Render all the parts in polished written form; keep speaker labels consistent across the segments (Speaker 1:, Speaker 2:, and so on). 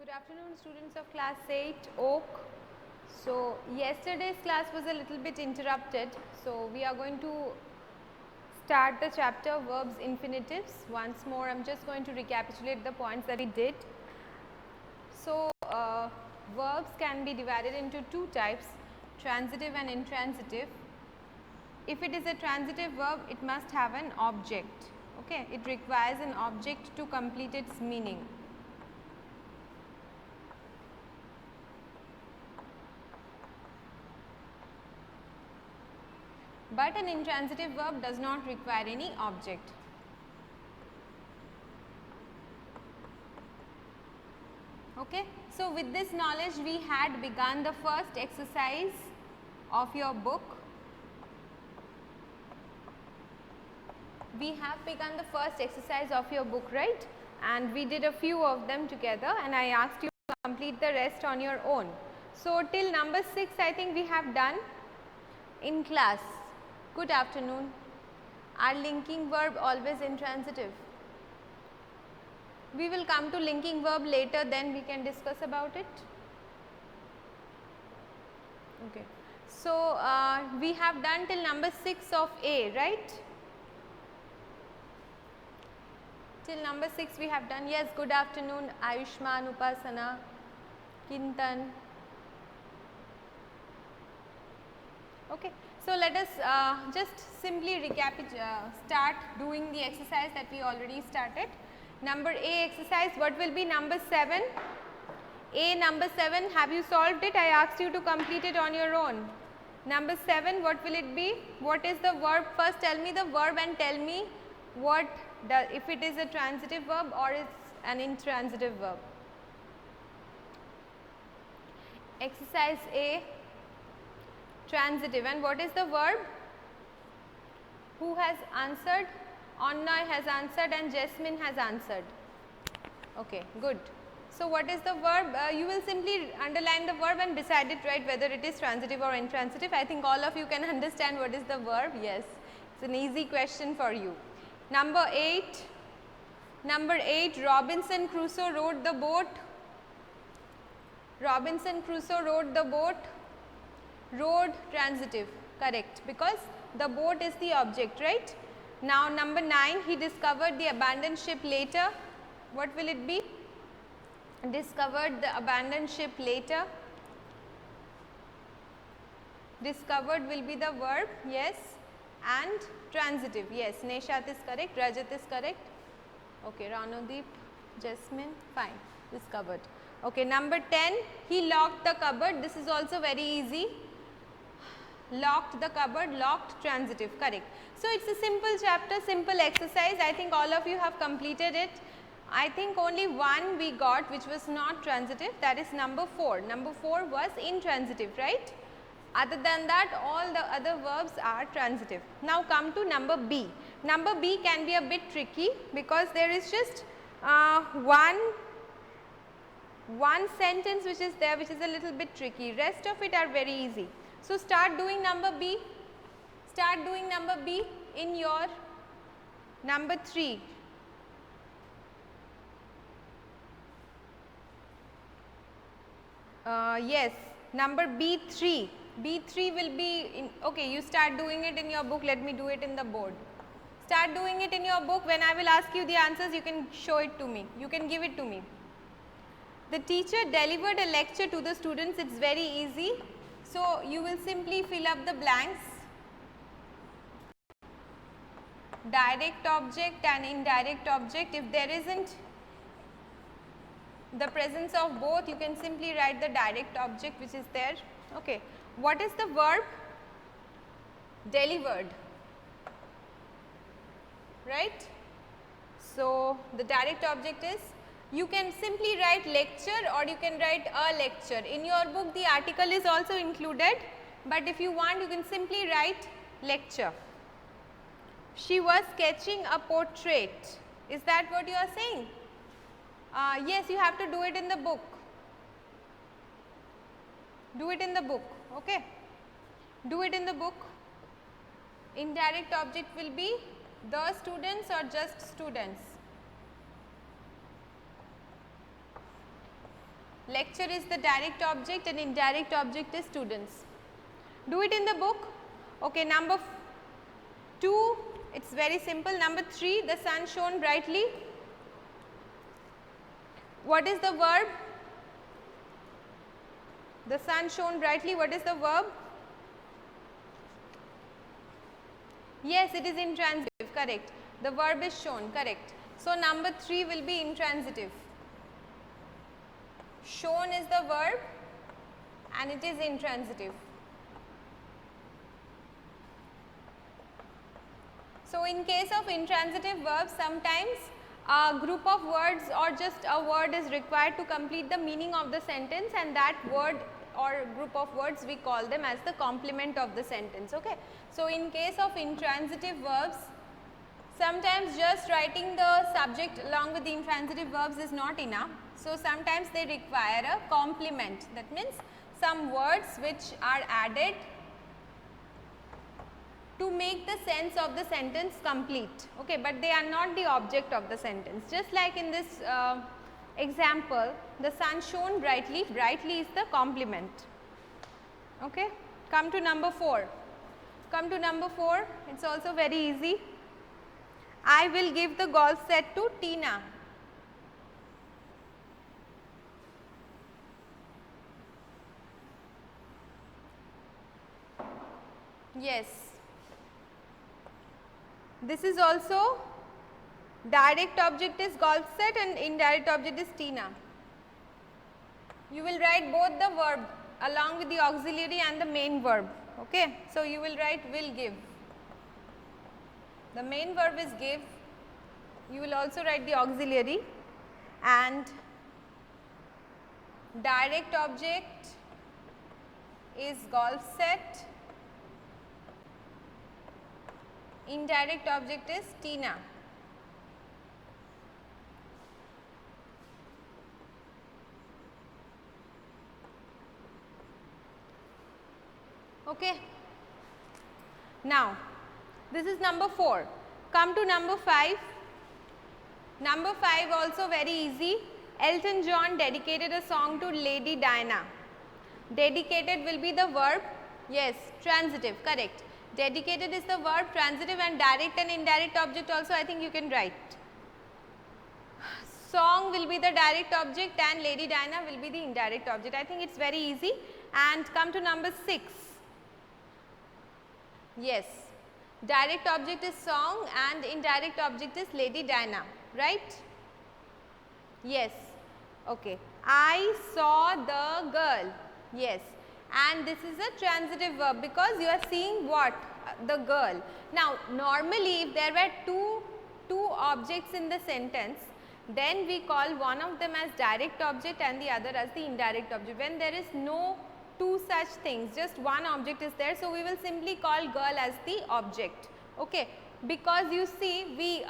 Speaker 1: Good afternoon, students of class 8 Oak. So yesterday's class was a little bit interrupted, so we are going to start the chapter verbs infinitives once more. I am just going to recapitulate the points that we did. So verbs can be divided into two types, transitive and intransitive. If it is a transitive verb, it must have an object. Okay, it requires an object to complete its meaning. But an intransitive verb does not require any object. Okay. So with this knowledge, we had begun the first exercise of your book. We have begun the first exercise of your book, right? And we did a few of them together, and I asked you to complete the rest on your own. So till number 6, I think we have done in class. Good afternoon. Are linking verb always intransitive? We will come to linking verb later, then we can discuss about it. Okay. So we have done till number 6 of A, right? Till number 6 we have done. Yes, good afternoon, Ayushman, Upasana, Kintan. Okay. So let us just simply start doing the exercise that we already started. Number A exercise, what will be number 7? A number 7, have you solved it? I asked you to complete it on your own. Number 7, what will it be? What is the verb? First tell me the verb and tell me if it is a transitive verb or it's an intransitive verb. Exercise A, transitive, and what is the verb? Who has answered? Anna has answered and Jasmine has answered. Okay, good. So what is the verb? You will simply underline the verb and beside it write whether it is transitive or intransitive. I think all of you can understand what is the verb. Yes, it's an easy question for you. Number 8. Number 8, Robinson Crusoe rowed the boat. Robinson Crusoe rowed the boat. Rowed, transitive, correct, because the boat is the object, right? Now number 9, he discovered the abandoned ship later. What will it be? Discovered the abandoned ship later. Discovered will be the verb, yes, and transitive, yes. Neshat is correct, Rajat is correct. Okay, Ranodeep, Jasmine, fine, discovered. Okay, number 10, he locked the cupboard. This is also very easy. Locked the cupboard, locked, transitive, correct. So it's a simple chapter, simple exercise. I think all of you have completed it. I think only one we got which was not transitive, that is number 4. Number 4 was intransitive, right? Other than that, all the other verbs are transitive. Now come to number B. Number B can be a bit tricky because there is just one sentence which is there, which is a little bit tricky. Rest of it are very easy. So start doing number B. Start doing number B in your number 3. Yes, number B3. B3 will be in, okay, you start doing it in your book, let me do it in the board. Start doing it in your book. When I will ask you the answers, you can show it to me, you can give it to me. The teacher delivered a lecture to the students. It's very easy. So you will simply fill up the blanks. Direct object and indirect object. If there isn't the presence of both, you can simply write the direct object which is there. Okay. What is the verb? Delivered, right? So the direct object is, you can simply write lecture or you can write a lecture. In your book the article is also included, but if you want you can simply write lecture. She was sketching a portrait. Is that what you are saying? Yes, you have to do it in the book. Do it in the book, okay? Do it in the book. Indirect object will be the students or just students. Lecture is the direct object and indirect object is students. Do it in the book. Okay, number 2, it's very simple. Number 3, the sun shone brightly. What is the verb? The sun shone brightly. What is the verb? Yes, it is intransitive, correct. The verb is shown, correct. So, number 3 will be intransitive. Shown is the verb and it is intransitive. So, in case of intransitive verbs, sometimes a group of words or just a word is required to complete the meaning of the sentence, and that word or group of words we call them as the complement of the sentence. Okay. So, in case of intransitive verbs, sometimes just writing the subject along with the intransitive verbs is not enough. So, sometimes they require a complement, that means some words which are added to make the sense of the sentence complete, okay, but they are not the object of the sentence. Just like in this example, the sun shone brightly, brightly is the complement. Okay. Come to number 4. Come to number 4, it is also very easy. I will give the golf set to Tina. Yes. This is also direct object is golf set and indirect object is Tina. You will write both the verb along with the auxiliary and the main verb. Okay. So, you will write will give. The main verb is give. You will also write the auxiliary, and direct object is golf set. Indirect object is Tina. Okay. Now, this is number 4. Come to number 5. Number 5 also very easy. Elton John dedicated a song to Lady Diana. Dedicated will be the verb. Yes, transitive, correct. Dedicated is the verb, transitive, and direct and indirect object also I think you can write. Song will be the direct object and Lady Diana will be the indirect object. I think it is very easy. And come to number 6. Yes, direct object is song and indirect object is Lady Diana, right? Yes, okay. I saw the girl, yes. And this is a transitive verb because you are seeing what? The girl. Now, normally if there were two objects in the sentence, then we call one of them as direct object and the other as the indirect object. When there is no two such things, just one object is there, so we will simply call girl as the object. Okay. Because you see, we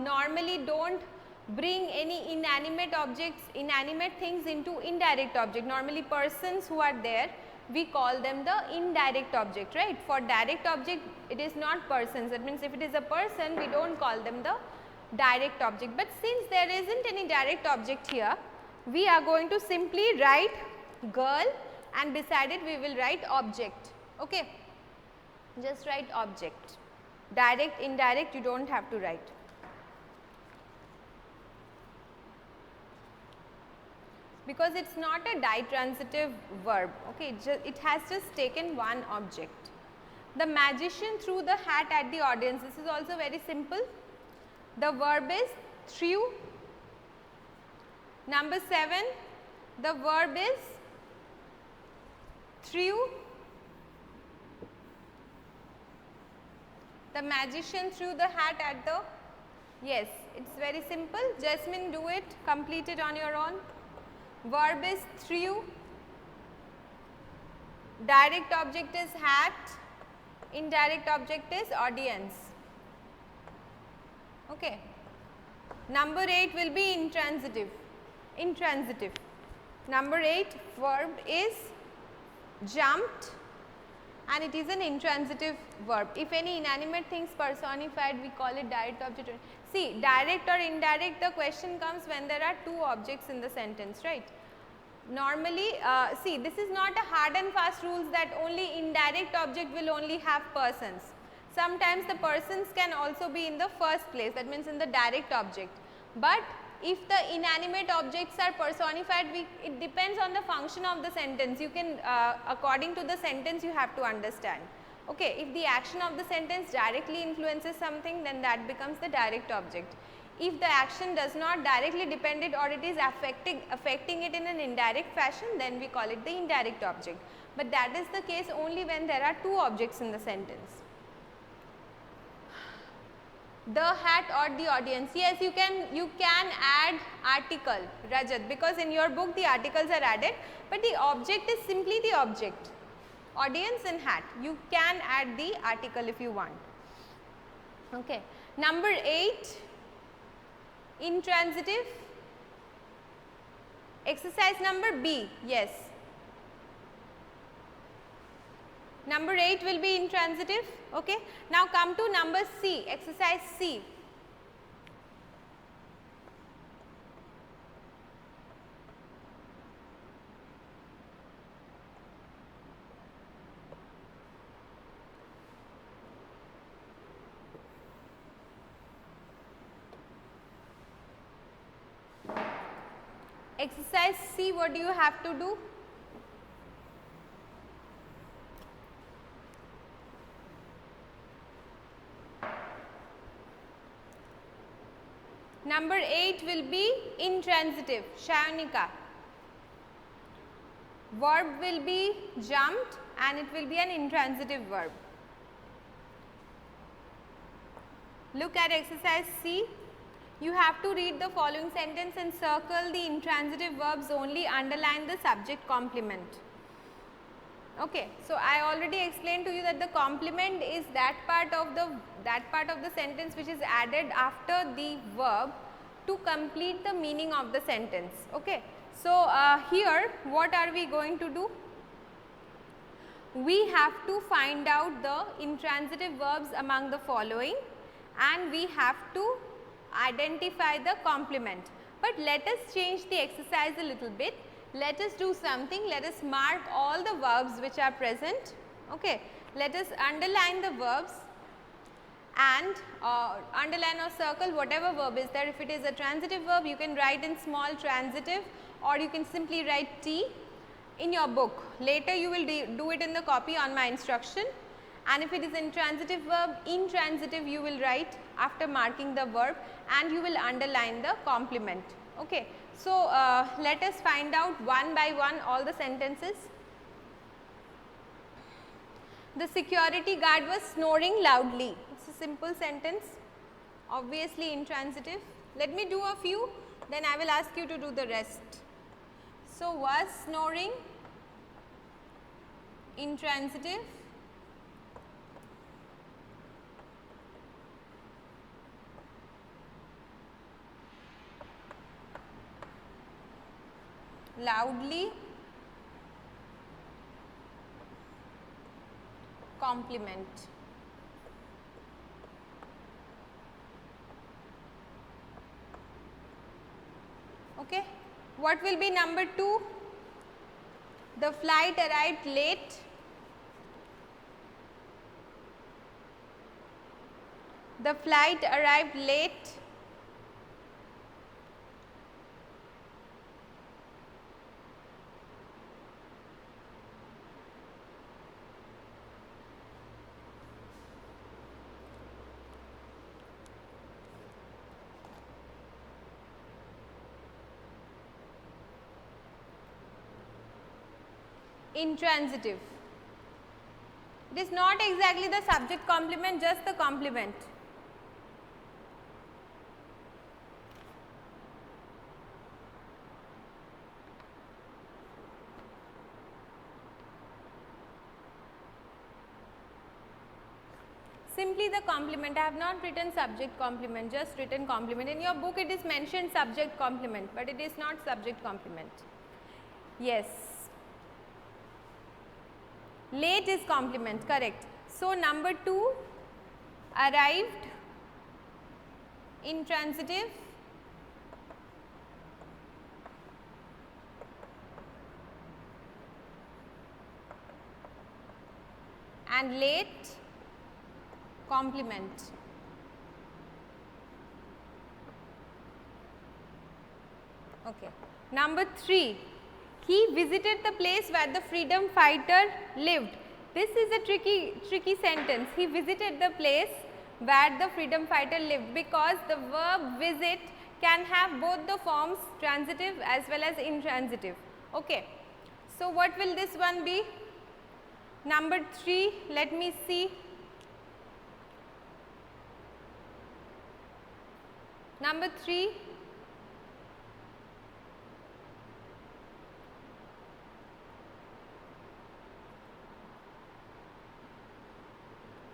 Speaker 1: normally don't bring any inanimate objects, inanimate things into indirect object. Normally persons who are there, we call them the indirect object, right. For direct object, it is not persons. That means if it is a person, we don't call them the direct object. But since there isn't any direct object here, we are going to simply write girl and beside it we will write object. Okay. Just write object. Direct, indirect, you don't have to write. Because it is not a ditransitive verb, okay, it has just taken one object. The magician threw the hat at the audience. This is also very simple. The verb is threw. Number 7, the verb is threw. The magician threw the hat at the, yes, it is very simple. Jasmine, do it, complete it on your own. Verb is threw, direct object is hat, indirect object is audience. Okay. Number 8 will be intransitive. Intransitive. Number 8, verb is jumped and it is an intransitive verb. If any inanimate things personified, we call it direct object. See, direct or indirect, the question comes when there are two objects in the sentence, right. Normally, see, this is not a hard and fast rules that only indirect object will only have persons. Sometimes the persons can also be in the first place, that means in the direct object. But if the inanimate objects are personified, it depends on the function of the sentence. You can, according to the sentence, you have to understand. Okay, if the action of the sentence directly influences something, then that becomes the direct object. If the action does not directly depend it, or it is affecting it in an indirect fashion, then we call it the indirect object. But that is the case only when there are two objects in the sentence. The hat or the audience. Yes, you can add article, Rajat, because in your book the articles are added, but the object is simply the object. Audience and hat. You can add the article if you want. Okay. Number 8, intransitive. Exercise number B. Yes. Number 8 will be intransitive. Okay. Now come to number C, exercise C. Exercise C, what do you have to do? Number 8 will be intransitive, Shayonika. Verb will be jumped and it will be an intransitive verb. Look at exercise C. You have to read the following sentence and circle the intransitive verbs only, underline the subject complement. Okay, so I already explained to you that the complement is that part of the sentence which is added after the verb to complete the meaning of the sentence. Okay, so here what are we going to do? We have to find out the intransitive verbs among the following, and we have to identify the complement. But let us change the exercise a little bit. Let us do something. Let us mark all the verbs which are present. Okay. Let us underline the verbs and underline or circle whatever verb is there. If it is a transitive verb, you can write in small transitive, or you can simply write T in your book. Later you will do it in the copy on my instruction. And if it is intransitive verb, intransitive you will write after marking the verb, and you will underline the complement. Okay. So, let us find out one by one all the sentences. The security guard was snoring loudly. It's a simple sentence, obviously intransitive. Let me do a few, then I will ask you to do the rest. So, was snoring, intransitive. Loudly, complement. Okay. What will be number 2? The flight arrived late. The flight arrived late. Intransitive. It is not exactly the subject complement, just the complement. Simply the complement. I have not written subject complement, just written complement. In your book it is mentioned subject complement, but it is not subject complement. Yes. Late is complement, correct. So, number 2, arrived, intransitive. and late complement. Okay. Number 3, he visited the place where the freedom fighter lived. This is a tricky sentence. He visited the place where the freedom fighter lived, because the verb visit can have both the forms, transitive as well as intransitive. Okay. So, what will this one be? Number 3, let me see. Number 3,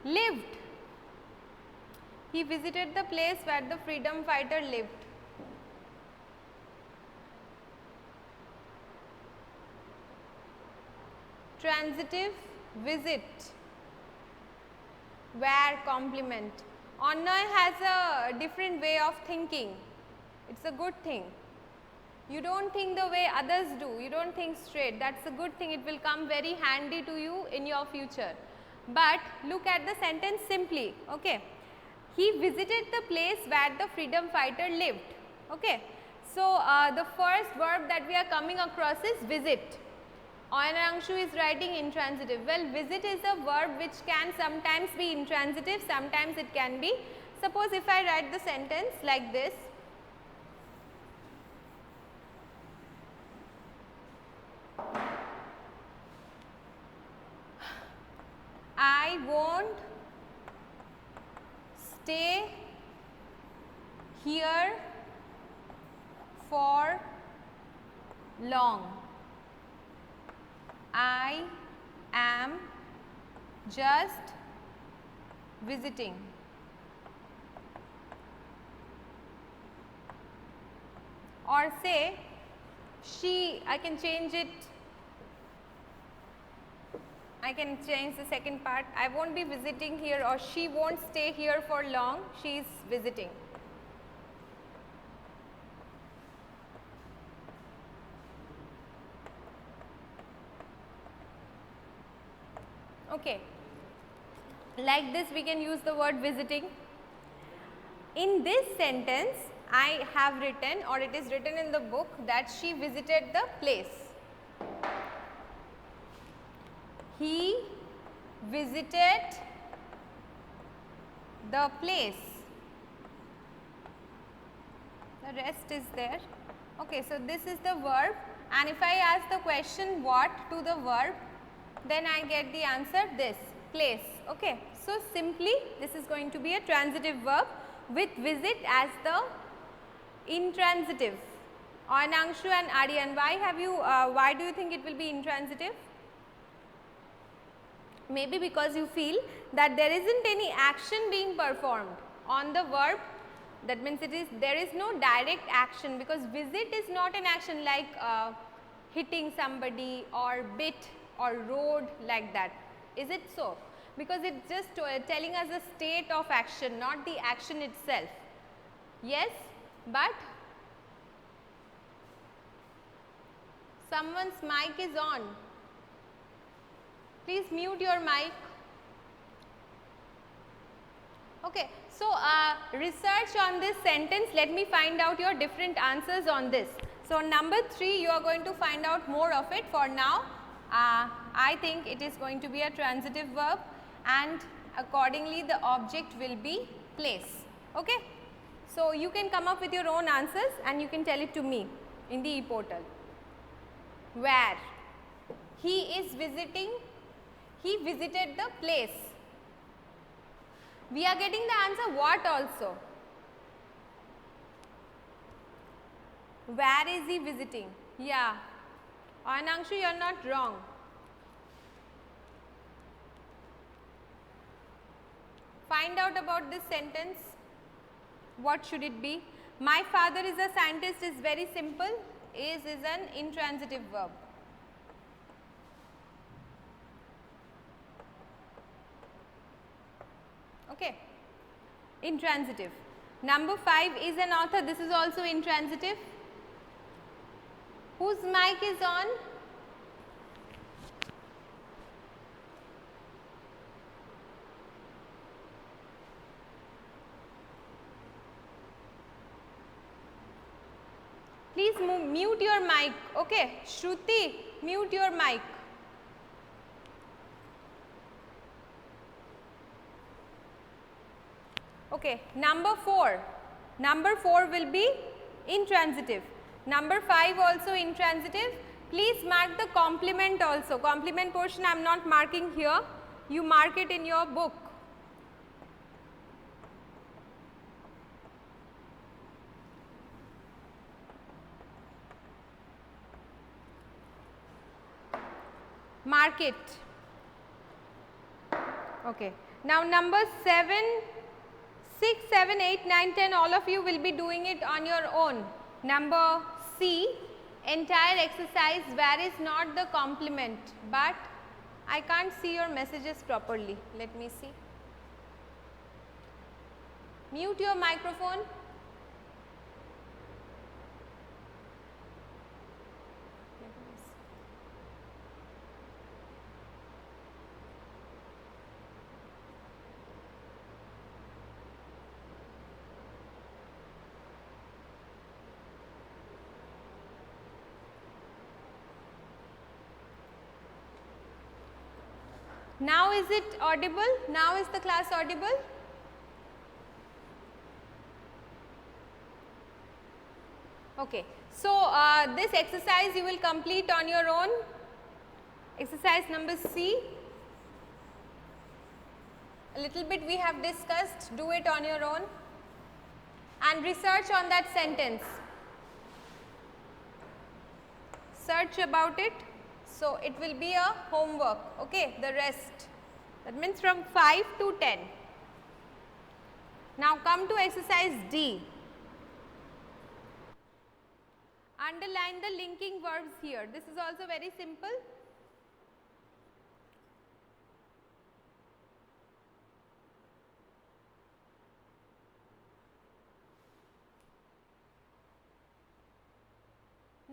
Speaker 1: lived. He visited the place where the freedom fighter lived. Transitive, visit, where complement. Annoy has a different way of thinking. It's a good thing. You don't think the way others do. You don't think straight. That's a good thing. It will come very handy to you in your future. But look at the sentence simply. Okay. He visited the place where the freedom fighter lived. Okay. So, the first verb that we are coming across is visit. Angshu is writing intransitive. Well, visit is a verb which can sometimes be intransitive, sometimes it can be. Suppose if I write the sentence like this. I won't stay here for long. I am just visiting. Or say she, I can change it, I can change the second part. I won't be visiting here, or she won't stay here for long, she is visiting. Okay. Like this we can use the word visiting. In this sentence I have written, or it is written in the book, that she visited the place. He visited the place. The rest is there. Okay, so this is the verb, and if I ask the question what to the verb, then I get the answer this, place. Okay. So, simply this is going to be a transitive verb with visit as the intransitive. Angshu and Aryan, why do you think it will be intransitive? Maybe because you feel that there isn't any action being performed on the verb. That means there is no direct action, because visit is not an action like hitting somebody or bit or road, like that. Is it so? Because it's just telling us a state of action, not the action itself. Yes, but someone's mic is on. Please mute your mic. Okay. So, research on this sentence. Let me find out your different answers on this. So, number 3, you are going to find out more of it. For now, I think it is going to be a transitive verb, and accordingly the object will be place. Okay. So, you can come up with your own answers and you can tell it to me in the e-portal. Where? He is visiting, he visited the place. We are getting the answer what also. Where is he visiting? Yeah. Angshu, you are not wrong. Find out about this sentence. What should it be? My father is a scientist is very simple. Is an intransitive verb. Okay. Intransitive. Number 5 is an author. This is also intransitive. Whose mic is on? Please mute your mic. Okay, Shruti, mute your mic. Okay, number 4. Number 4 will be intransitive. Number 5 also intransitive. Please mark the complement also. Complement portion I am not marking here. You mark it in your book. Mark it. Okay. Now number 7, 6, 7, 8, 9, 10, all of you will be doing it on your own. Number C, entire exercise where is not the complement, but I can't see your messages properly. Let me see. Mute your microphone. Now is it audible? Now is the class audible? Okay. So, this exercise you will complete on your own. Exercise number C. A little bit we have discussed, do it on your own and research on that sentence. Search about it. So, it will be a homework, okay, the rest. That means from 5 to 10. Now, come to exercise D. Underline the linking verbs here. This is also very simple.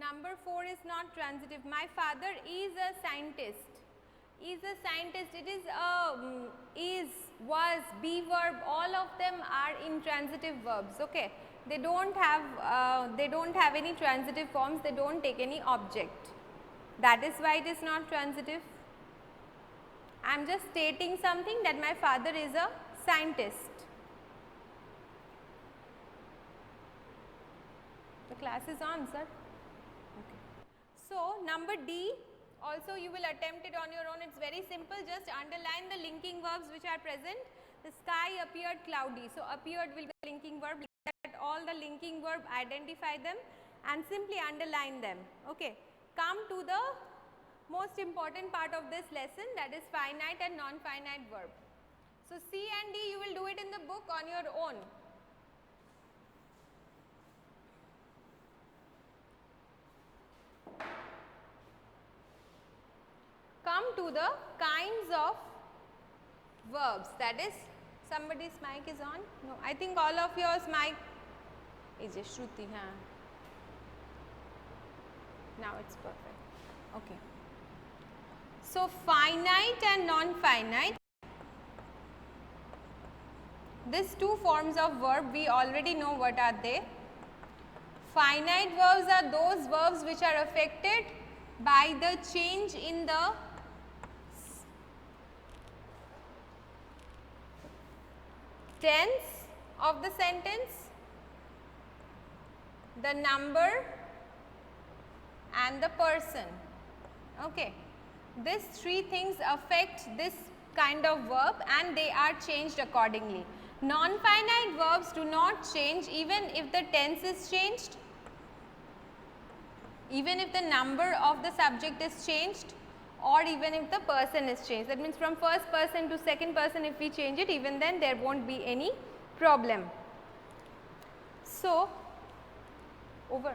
Speaker 1: Number 4 is not transitive. My father is a scientist. Is a scientist. It is is, was, be verb. All of them are intransitive verbs. Okay. They don't have any transitive forms. They don't take any object. That is why it is not transitive. I am just stating something that my father is a scientist. The class is on, sir. So, number D also you will attempt it on your own. It is very simple, just underline the linking verbs which are present. The sky appeared cloudy. So, appeared will be the linking verb. Look at all the linking verb, identify them and simply underline them. Okay. Come to the most important part of this lesson, that is finite and non-finite verb. So, C and D you will do it in the book on your own. Come to the kinds of verbs, that is, somebody's mic is on? No, I think all of yours mic is a Shruti. Now it's perfect. Okay. So, finite and non-finite, these two forms of verb we already know what are they. Finite verbs are those verbs which are affected by the change in the tense of the sentence, the number and the person. Okay. These three things affect this kind of verb and they are changed accordingly. Non-finite verbs do not change even if the tense is changed, even if the number of the subject is changed, or even if the person is changed. That means from first person to second person, if we change it, even then there won't be any problem. So, over.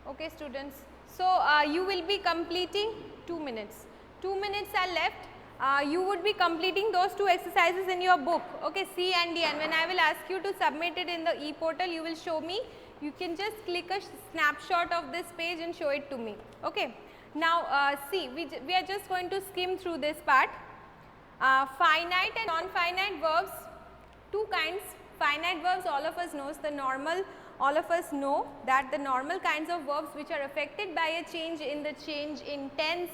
Speaker 1: Okay, students. So, you will be completing 2 minutes. 2 minutes are left. You would be completing those two exercises in your book. Okay, C and D. And when I will ask you to submit it in the e-portal, you will show me. You can just click a snapshot of this page and show it to me. Okay. Now, see, we are just going to skim through this part. Finite and non-finite verbs, two kinds. finite verbs, all of us knows the normal, all of us know that the normal kinds of verbs which are affected by a change in tense,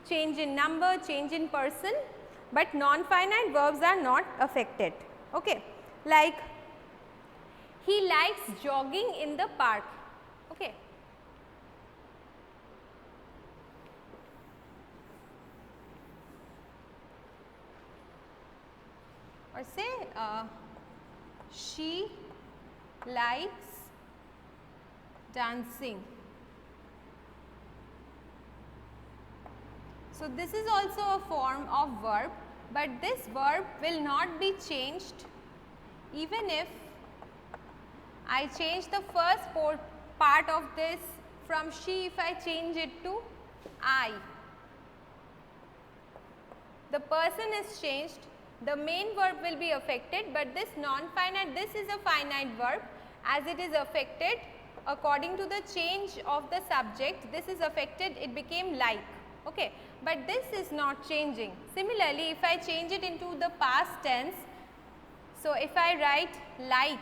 Speaker 1: change in number, change in person, but non-finite verbs are not affected. Okay. Like he likes jogging in the park. Okay. Or say she likes dancing. So, this is also a form of verb, but this verb will not be changed even if I change the first part of this from she, if I change it to I. The person is changed, the main verb will be affected, but this non-finite, this is a finite verb, as it is affected according to the change of the subject, this is affected, it became like. Okay. But this is not changing. Similarly, if I change it into the past tense, so if I write light,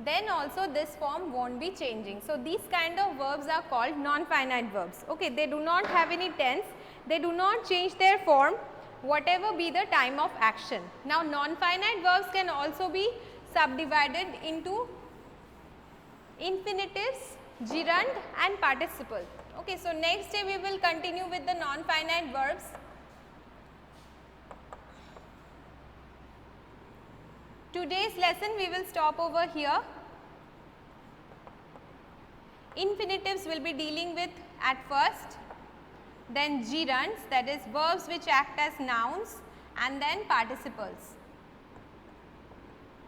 Speaker 1: then also this form won't be changing. So, these kind of verbs are called non-finite verbs. Okay. They do not have any tense, they do not change their form whatever be the time of action. Now, non-finite verbs can also be subdivided into infinitives, gerund and participle. Okay, so next day we will continue with the non-finite verbs. Today's lesson we will stop over here. Infinitives will be dealing with at first, then gerunds, that is verbs which act as nouns, and then participles.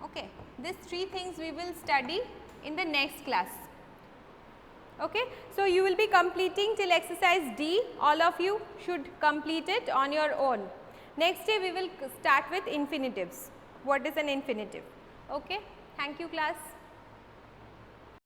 Speaker 1: Okay, these three things we will study in the next class. Okay. So, you will be completing till exercise D, all of you should complete it on your own. Next day we will start with infinitives. What is an infinitive? Okay. Thank you class.